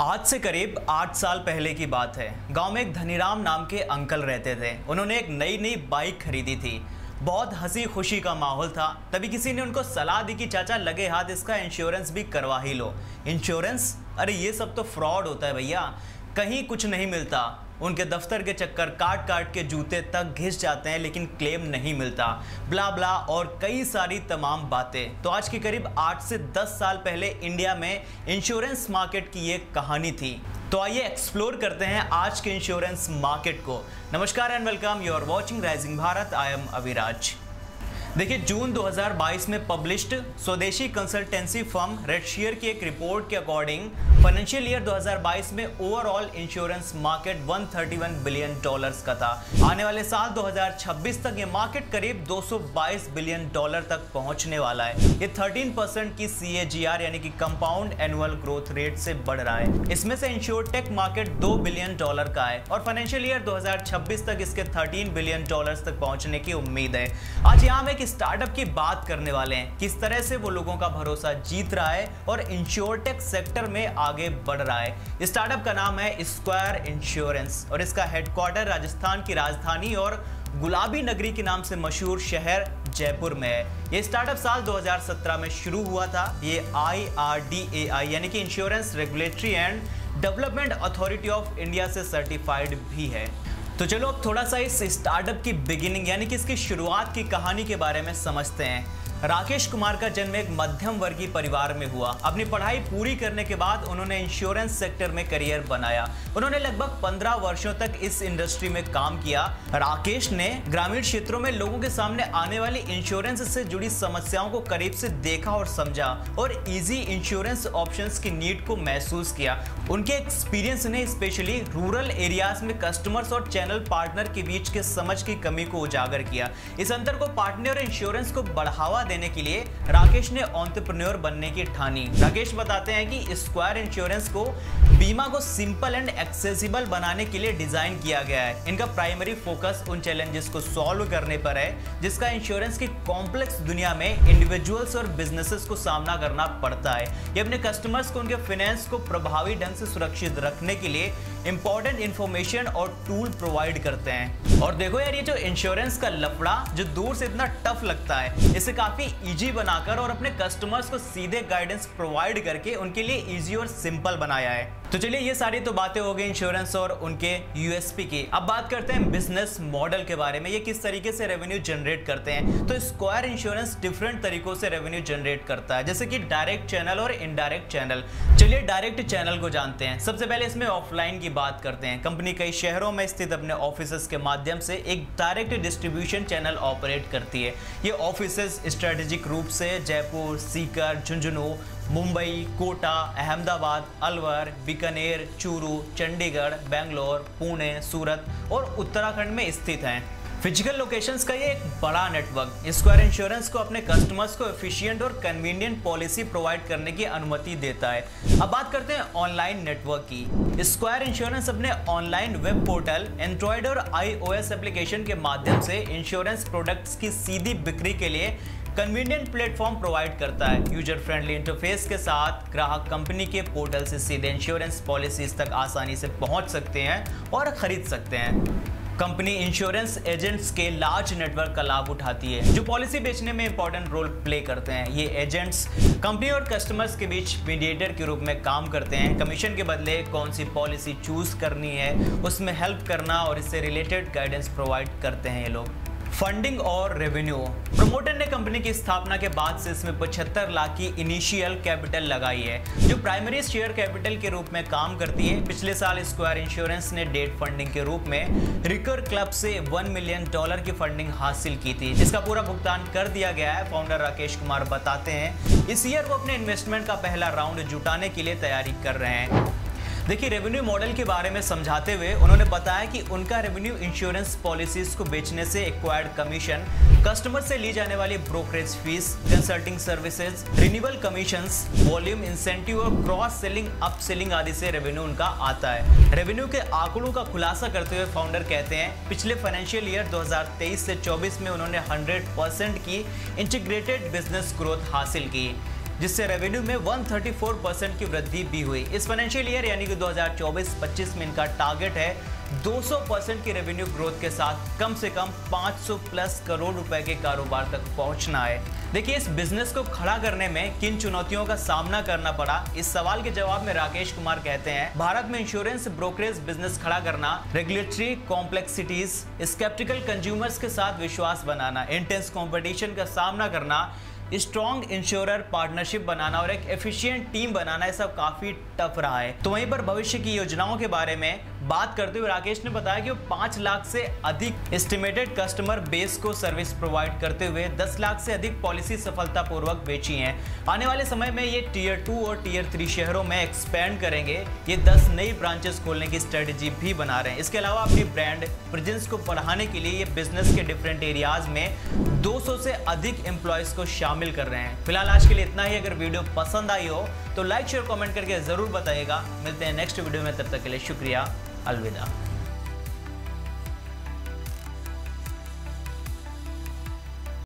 आज से करीब 8 साल पहले की बात है। गांव में एक धनीराम नाम के अंकल रहते थे। उन्होंने एक नई बाइक खरीदी थी। बहुत हंसी खुशी का माहौल था। तभी किसी ने उनको सलाह दी कि चाचा लगे हाथ इसका इंश्योरेंस भी करवा ही लो। इंश्योरेंस? अरे ये सब तो फ्रॉड होता है भैया, कहीं कुछ नहीं मिलता। उनके दफ्तर के चक्कर काट काट के जूते तक घिस जाते हैं लेकिन क्लेम नहीं मिलता, ब्ला ब्ला और कई सारी तमाम बातें। तो आज के करीब 8 से 10 साल पहले इंडिया में इंश्योरेंस मार्केट की ये कहानी थी। तो आइए एक्सप्लोर करते हैं आज के इंश्योरेंस मार्केट को। नमस्कार and welcome, you are watching rising Bharat. I am Aviraj. देखिए, जून 2022 में पब्लिश्ड स्वदेशी कंसल्टेंसी फर्म रेडशीयर की एक रिपोर्ट के अकॉर्डिंग फाइनेंशियल ईयर 2022 में overall insurance market 131 billion dollars का था। आने वाले साल 2026 तक ये मार्केट करीब 222 बिलियन डॉलर तक पहुंचने वाला है। ये 13% की CAGR यानी कि कंपाउंड एनुअल ग्रोथ रेट से बढ़ रहा है। इसमें से इंश्योरटेक मार्केट 2 बिलियन डॉलर का है और फाइनेंशियल ईयर 2026 तक इसके 13 बिलियन डॉलर्स तक पहुंचने की उम्मीद है। आज यहाँ में स्टार्टअप की बात करने वाले हैं, किस तरह से वो लोगों का भरोसा जीत रहा है और इंश्योरटेक सेक्टर में आगे बढ़ रहा है। स्टार्टअप का नाम है स्क्वायर इंश्योरेंस और इसका हेडक्वार्टर राजस्थान की राजधानी और गुलाबी नगरी के नाम से मशहूर शहर जयपुर में है। ये स्टार्टअप साल 2017 में शुरू हुआ था। ये IRDAI यानी कि insurance regulatory and development authority of India से सर्टिफाइड भी है। तो चलो अब थोड़ा सा इस स्टार्टअप की बिगिनिंग यानी कि इसकी शुरुआत की कहानी के बारे में समझते हैं। राकेश कुमार का जन्म एक मध्यम वर्गीय परिवार में हुआ। अपनी पढ़ाई पूरी करने के बाद उन्होंने इंश्योरेंस सेक्टर में करियर बनाया। उन्होंने लगभग 15 वर्षों तक इस इंडस्ट्री में काम किया। राकेश ने ग्रामीण क्षेत्रों में लोगों के सामने आने वाली इंश्योरेंस से जुड़ी समस्याओं को करीब से देखा और समझा और इजी इंश्योरेंस ऑप्शंस की नीड को महसूस किया। उनके एक्सपीरियंस ने स्पेशली रूरल एरियाज में कस्टमर्स और चैनल पार्टनर के बीच के समझ की कमी को उजागर किया। इस अंतर को पार्टनर इंश्योरेंस को बढ़ावा देने के लिए राकेश ने एंटरप्रेन्योर बनने की ठानी। राकेश बताते हैं कि स्क्वायर इंश्योरेंस को बीमा को सिंपल एंड एक्सेसिबल बनाने के लिए डिजाइन किया गया है। इनका प्राइमरी फोकस उन चैलेंजेस को सॉल्व करने पर है जिसका इंश्योरेंस की कॉम्प्लेक्स दुनिया में इंडिविजुअल्स और बिजनेसेस को सामना करना पड़ता है। ये अपने कस्टमर्स को उनके फाइनेंस को प्रभावी ढंग से सुरक्षित रखने के लिए इंपॉर्टेंट इंफॉर्मेशन और टूल प्रोवाइड करते हैं। और देखो यार, ये जो इंश्योरेंस का लफड़ा जो दूर से इतना टफ लगता है, इसे काफी इजी बनाकर और अपने कस्टमर्स को सीधे गाइडेंस प्रोवाइड करके उनके लिए इजी और सिंपल बनाया है। तो चलिए, ये सारी तो बातें हो गई इंश्योरेंस और उनके USP की। अब बात करते हैं बिजनेस मॉडल के बारे में, ये किस तरीके से रेवेन्यू जनरेट करते हैं। तो स्क्वायर इंश्योरेंस डिफरेंट तरीकों से रेवेन्यू जनरेट करता है, जैसे कि डायरेक्ट चैनल और इनडायरेक्ट चैनल। चलिए डायरेक्ट चैनल को जानते हैं। सबसे पहले इसमें ऑफलाइन की बात करते हैं। कंपनी कई शहरों में स्थित अपने ऑफिसेस के माध्यम से एक डायरेक्ट डिस्ट्रीब्यूशन चैनल ऑपरेट करती है। ये ऑफिसेस स्ट्रेटेजिक रूप से जयपुर, सीकर, झुंझुनू, मुंबई, कोटा, अहमदाबाद, अलवर, बीकानेर, चूरू, चंडीगढ़, बेंगलोर, पुणे, सूरत और उत्तराखंड में स्थित हैं। फिजिकल लोकेशंस का ये एक बड़ा नेटवर्क स्क्वायर इंश्योरेंस को अपने कस्टमर्स को एफिशिएंट और कन्वीनियंट पॉलिसी प्रोवाइड करने की अनुमति देता है। अब बात करते हैं ऑनलाइन नेटवर्क की। स्क्वायर इंश्योरेंस अपने ऑनलाइन वेब पोर्टल, एंड्रॉइड और iOS एप्लीकेशन के माध्यम से इंश्योरेंस प्रोडक्ट्स की सीधी बिक्री के लिए कन्वीनियंट प्लेटफॉर्म प्रोवाइड करता है। यूजर फ्रेंडली इंटरफेस के साथ ग्राहक कंपनी के पोर्टल से सीधे इंश्योरेंस पॉलिसीज तक आसानी से पहुंच सकते हैं और खरीद सकते हैं। कंपनी इंश्योरेंस एजेंट्स के लार्ज नेटवर्क का लाभ उठाती है जो पॉलिसी बेचने में इंपॉर्टेंट रोल प्ले करते हैं। ये एजेंट्स कंपनी और कस्टमर्स के बीच मीडिएटर के रूप में काम करते हैं। कमीशन के बदले कौन सी पॉलिसी चूज करनी है उसमें हेल्प करना और इससे रिलेटेड गाइडेंस प्रोवाइड करते हैं ये लोग। फंडिंग और रेवेन्यू। प्रमोटर ने कंपनी की स्थापना के बाद से इसमें 75 लाख की इनिशियल कैपिटल लगाई है जो प्राइमरी शेयर कैपिटल के रूप में काम करती है। पिछले साल स्क्वायर इंश्योरेंस ने डेट फंडिंग के रूप में रिकर क्लब से $1 मिलियन की फंडिंग हासिल की थी, जिसका पूरा भुगतान कर दिया गया है। फाउंडर राकेश कुमार बताते हैं इस ईयर वो अपने इन्वेस्टमेंट का पहला राउंड जुटाने के लिए तैयारी कर रहे हैं। देखिए, रेवेन्यू मॉडल के बारे में समझाते हुए उन्होंने बताया कि उनका रेवेन्यू इंश्योरेंस पॉलिसीज को बेचने से एक्वायर्ड कमीशन, कस्टमर से ली जाने वाली brokerage fees, consulting services, renewal commissions, volume incentive और क्रॉस सेलिंग, अप सेलिंग आदि से रेवेन्यू उनका आता है। रेवेन्यू के आंकड़ों का खुलासा करते हुए फाउंडर कहते हैं पिछले फाइनेंशियल ईयर 2023 से 24 में उन्होंने 100% की इंटीग्रेटेड बिजनेस ग्रोथ हासिल की। जिससे रेवेन्यू में 134% की वृद्धि भी हुई। इस फाइनेंशियल ईयर यानी कि 2024-25 में इनका टारगेट है 200% की रेवेन्यू ग्रोथ के साथ कम से कम 500 प्लस करोड़ रुपए के कारोबार तक पहुंचना है। देखिए, इस बिजनेस को खड़ा करने में किन चुनौतियों का सामना करना पड़ा, इस सवाल के जवाब में राकेश कुमार कहते हैं, भारत में इंश्योरेंस ब्रोकरेज बिजनेस खड़ा करना, रेगुलेटरी कॉम्प्लेक्सिटीज, स्केप्टिकल कंज्यूमर्स के साथ विश्वास बनाना, इंटेंस कंपटीशन का सामना करना, स्ट्रॉन्ग इंश्योरर पार्टनरशिप बनाना और एक एफिशिएंट टीम बनाना, ये सब काफी टफ रहा है। तो वहीं पर भविष्य की योजनाओं के बारे में बात करते हुए राकेश ने बताया कि वो 5 लाख से अधिक एस्टिमेटेड कस्टमर बेस को सर्विस प्रोवाइड करते हुए 10 लाख से अधिक पॉलिसी सफलतापूर्वक बेची हैं। आने वाले समय में ये टियर 2 और टियर 3 शहरों में एक्सपेंड करेंगे। ये 10 नई ब्रांचेस खोलने की स्ट्रेटेजी भी बना रहे हैं। इसके अलावा अपनी ब्रांड प्रेजेंस को बढ़ाने के लिए ये बिजनेस के डिफरेंट एरियाज में 200 से अधिक एम्प्लॉयज को शामिल कर रहे हैं। फिलहाल आज के लिए इतना ही। अगर वीडियो पसंद आई हो तो लाइक शेयर कमेंट करके जरूर बताइएगा। मिलते हैं नेक्स्ट वीडियो में, तब तक के लिए शुक्रिया, अलविदा।